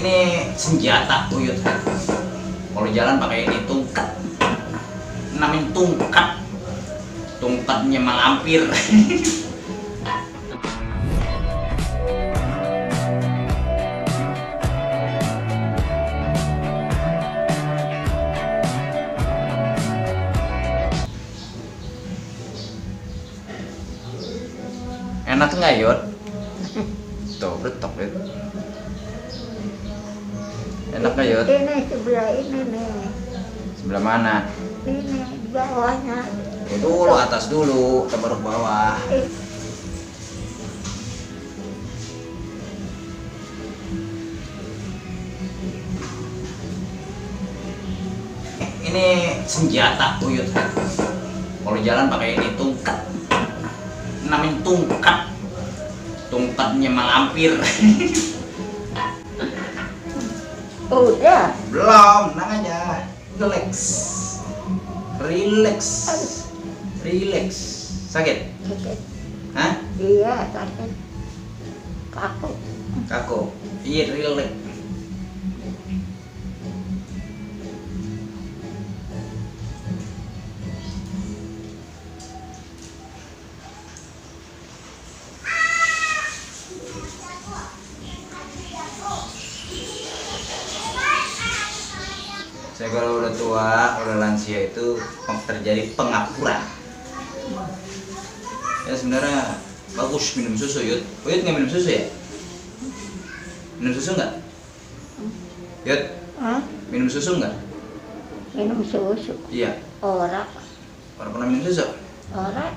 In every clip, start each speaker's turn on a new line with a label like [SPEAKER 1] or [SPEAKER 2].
[SPEAKER 1] Ini senjata Uyut. Kalau jalan pakai ini tungkat. Namanya tungkat. Tungkatnya malampir. Enak nggak Yud? Tuh betok Yud. Enak nggak Yud?
[SPEAKER 2] Ini sebelah ini nih.
[SPEAKER 1] Sebelah mana?
[SPEAKER 2] Ini bawahnya.
[SPEAKER 1] Dulu atas dulu, kita baru ke bawah. Ini senjata Uyut. Kalau jalan pakai ini tungkat. Namanya tungkat. Tungkatnya malampir.
[SPEAKER 2] Udah.
[SPEAKER 1] Belum, tenang aja. Relax. Relax. Relax. Sakit?
[SPEAKER 2] Sakit.
[SPEAKER 1] Hah?
[SPEAKER 2] Iya, sakit. Kaku.
[SPEAKER 1] Kaku. Iya, relax. Saya kalau udah tua, udah lansia itu terjadi pengapuran. Ya sebenarnya bagus minum susu Yud. Yud nggak minum susu ya? Minum susu nggak? Yud,
[SPEAKER 2] Hah?
[SPEAKER 1] minum susu nggak?
[SPEAKER 2] Minum susu.
[SPEAKER 1] Iya.
[SPEAKER 2] Orang.
[SPEAKER 1] Orang pernah minum susu?
[SPEAKER 2] Orang.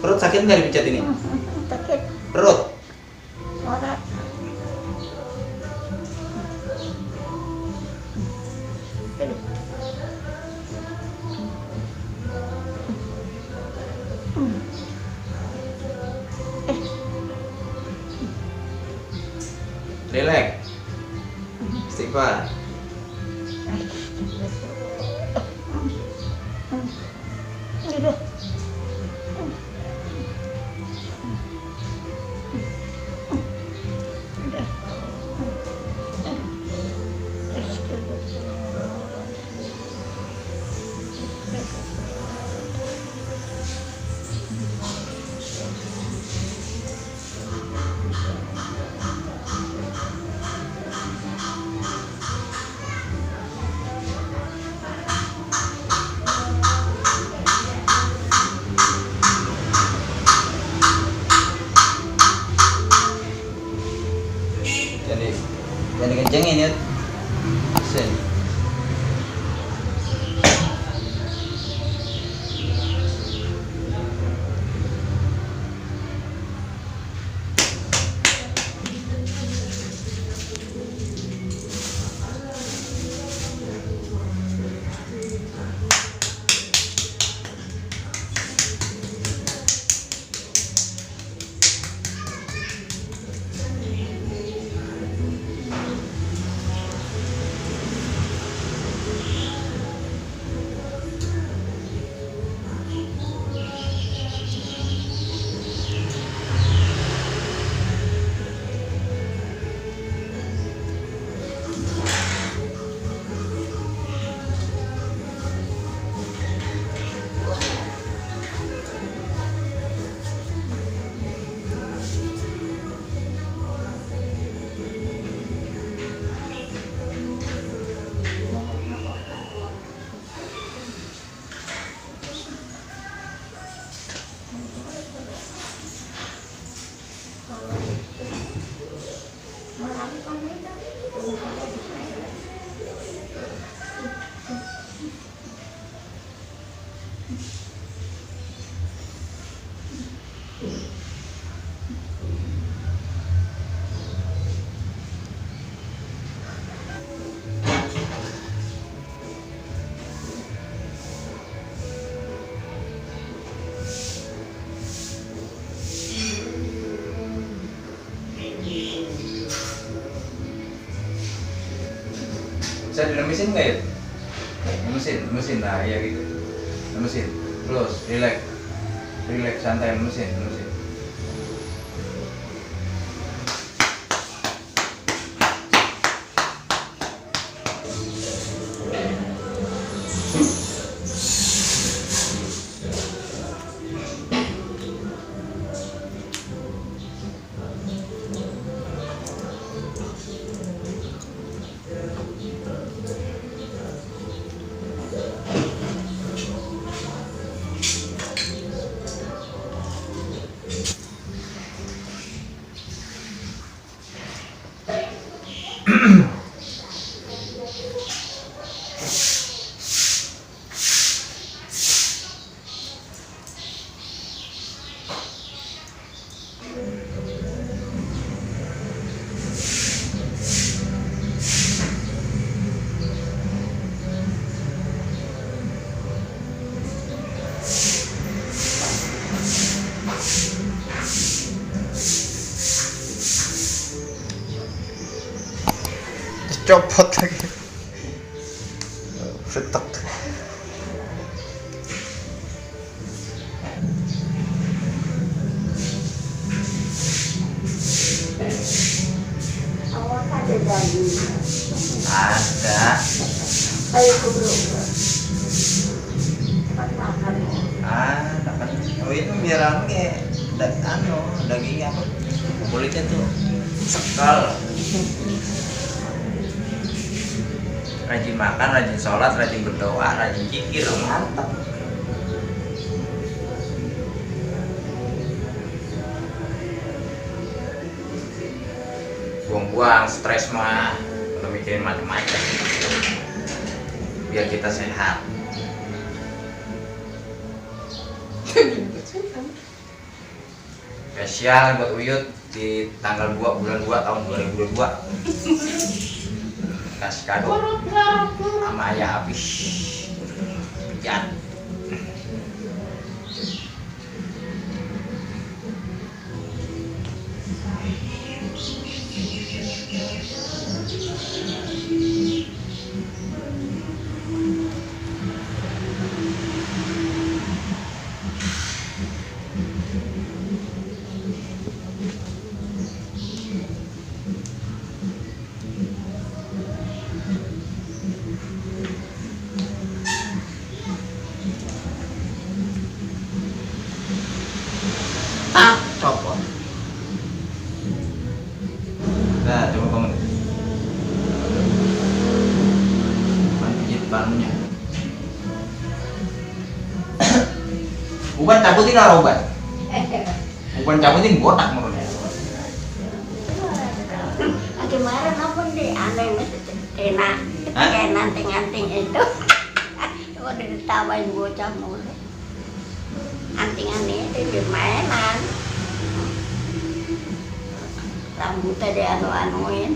[SPEAKER 1] Perut sakit nggak dipijat ini?
[SPEAKER 2] Sakit.
[SPEAKER 1] Perut?
[SPEAKER 2] Orang.
[SPEAKER 1] Relax. Istighfar.
[SPEAKER 2] Udah.
[SPEAKER 1] Jangan dikencengin Yud. Sen. Bisa dilemesin nggak ya? Lemesin, nah ya gitu. Lemesin, terus relax, santai, lemesin.
[SPEAKER 3] Copot lagi. Setek.
[SPEAKER 2] Awak ada daging.
[SPEAKER 1] Ada.
[SPEAKER 2] Ayo kubur. Cepat makan.
[SPEAKER 1] Dapat. Oh itu biar dagingnya apa? Kulitnya tuh sekal. Rajin makan, rajin sholat, rajin berdoa, rajin zikir, mantap. Buang-buang stres mah, udah mikirin macam-macam. Biar kita sehat. Spesial buat Uyut di tanggal 2 bulan 2 tahun 2022. Kasih kado sama ayah habis pijat. Copot. Nah, coba bangun. Pijit bannya. Bukan cabutin lah, bukan cabutin botak menurutnya.
[SPEAKER 2] Kemarin apa deh aneh kayak nanting-anting itu. Udah ditawain bocah mulu. Anting-anting itu di mainan. Rambutnya dianu-anuin.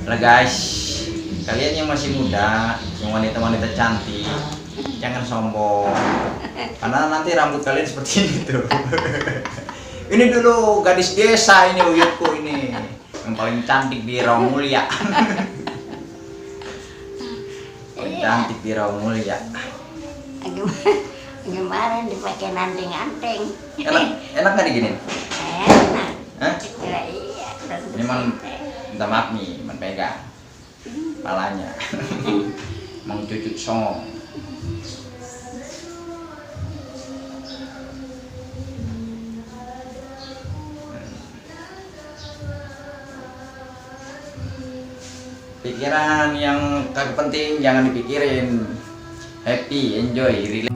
[SPEAKER 1] Lah guys, kalian yang masih muda, yang wanita-wanita cantik, jangan sombong. Karena nanti rambut kalian seperti ini tuh. Ini dulu gadis desa ini Uyutku ini, yang paling cantik di Rawamulia. Paling cantik di Rawamulia.
[SPEAKER 2] Kemarin dipakai nanting-anting.
[SPEAKER 1] Enak nggak diginin?
[SPEAKER 2] Enak.
[SPEAKER 1] Hah?
[SPEAKER 2] Ya, iya.
[SPEAKER 1] Ini minta maaf nih, pegang kepalanya. Mau cucut song. Pikiran yang kagak penting jangan dipikirin. Happy, enjoy, relax.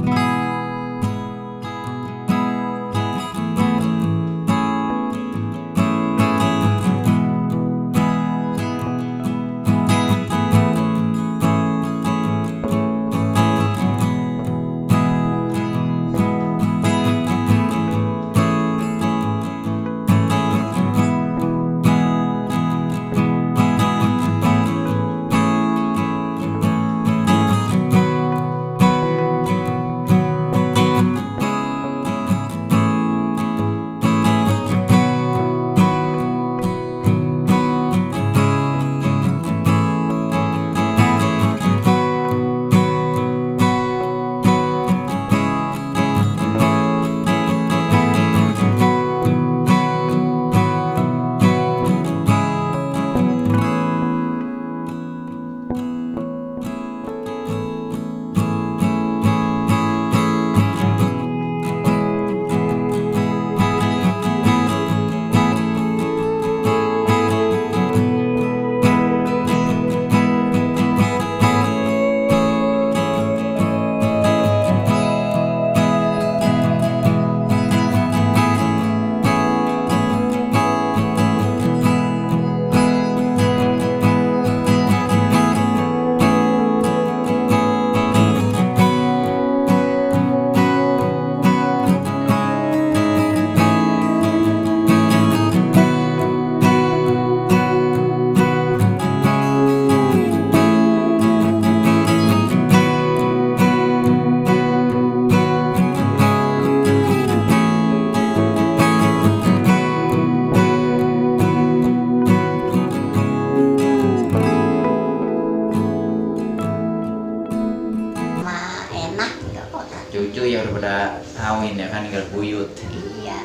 [SPEAKER 1] daripada kawin ya kan, tinggal buyut.
[SPEAKER 2] Iya.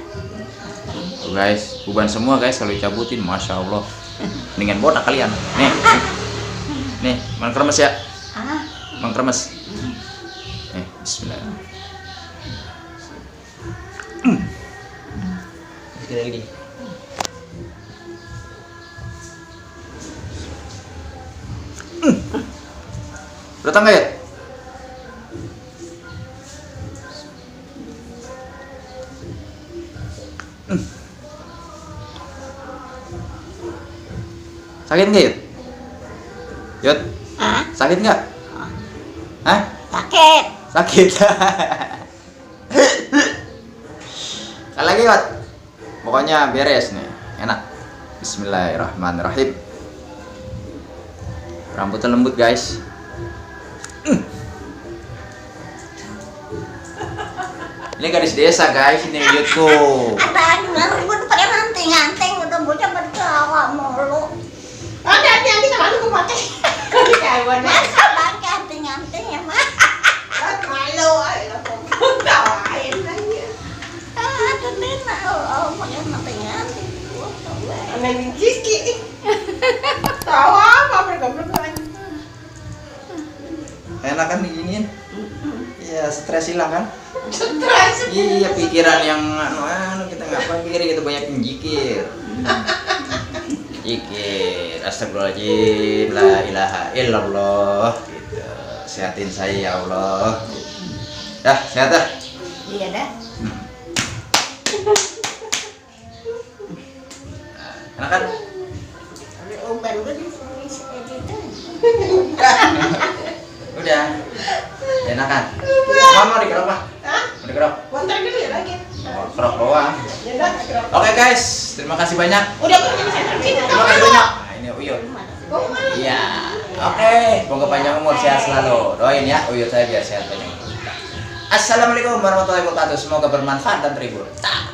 [SPEAKER 1] Tuh guys, uban semua guys kalau dicabutin, masya Allah. Mendingan botak kalian. Nih, mang kremes ya,
[SPEAKER 2] Ah,
[SPEAKER 1] mang kremes. Bismillah. Sekali lagi. Datang nggak ya? Sakit nggak Yud? Yud,
[SPEAKER 2] ah,
[SPEAKER 1] sakit nggak? Hah?
[SPEAKER 2] sakit.
[SPEAKER 1] Sakit. Sekali lagi Yud. Pokoknya beres nih, enak. Bismillahirrahmanirrahim. Rambutnya lembut guys. Ini gadis desa guys, ini Yudku.
[SPEAKER 2] Ada gimana gue pakai nanting-nanting udah bocah bertawa mulu.
[SPEAKER 3] Ada yang kita malu ke pakai. Kau kawan.
[SPEAKER 2] Masa pakai anting-anting ya mah?
[SPEAKER 3] Malu ayo kau tawain aja.
[SPEAKER 2] Ah, tuh nena, pakai nanting-nanting.
[SPEAKER 3] Anak Jiki. Tahu apa mereka berdua?
[SPEAKER 1] Enak kan diginiin? Iya, stres hilang kan?
[SPEAKER 3] Stres.
[SPEAKER 1] Iya, pikiran yang anu kita nggak pikir, kita banyak menjikir. Zikir, astagfirullahaladzim, la ilaha illallah. Gitu. Sehatin saya ya Allah. Dah, sehat dah.
[SPEAKER 2] Iya dah.
[SPEAKER 1] Enak kan?
[SPEAKER 2] Uban gue di situ.
[SPEAKER 1] Udah. Enak kan? Mau dikerok mah?
[SPEAKER 3] Hah?
[SPEAKER 1] Mau dikerok?
[SPEAKER 3] Bentar dulu ya lagi.
[SPEAKER 1] Oh, kerok doang.
[SPEAKER 3] Ya dah.
[SPEAKER 1] Oke guys, terima kasih banyak.
[SPEAKER 3] Udah pergi sana.
[SPEAKER 1] Terima kasih banyak. Nah, ini Uyut. Iya. Oke, semoga panjang umur, sehat selalu. Doain ya Uyut saya biar sehat panjang umur. Assalamualaikum warahmatullahi wabarakatuh. Semoga bermanfaat dan terhibur. Tak.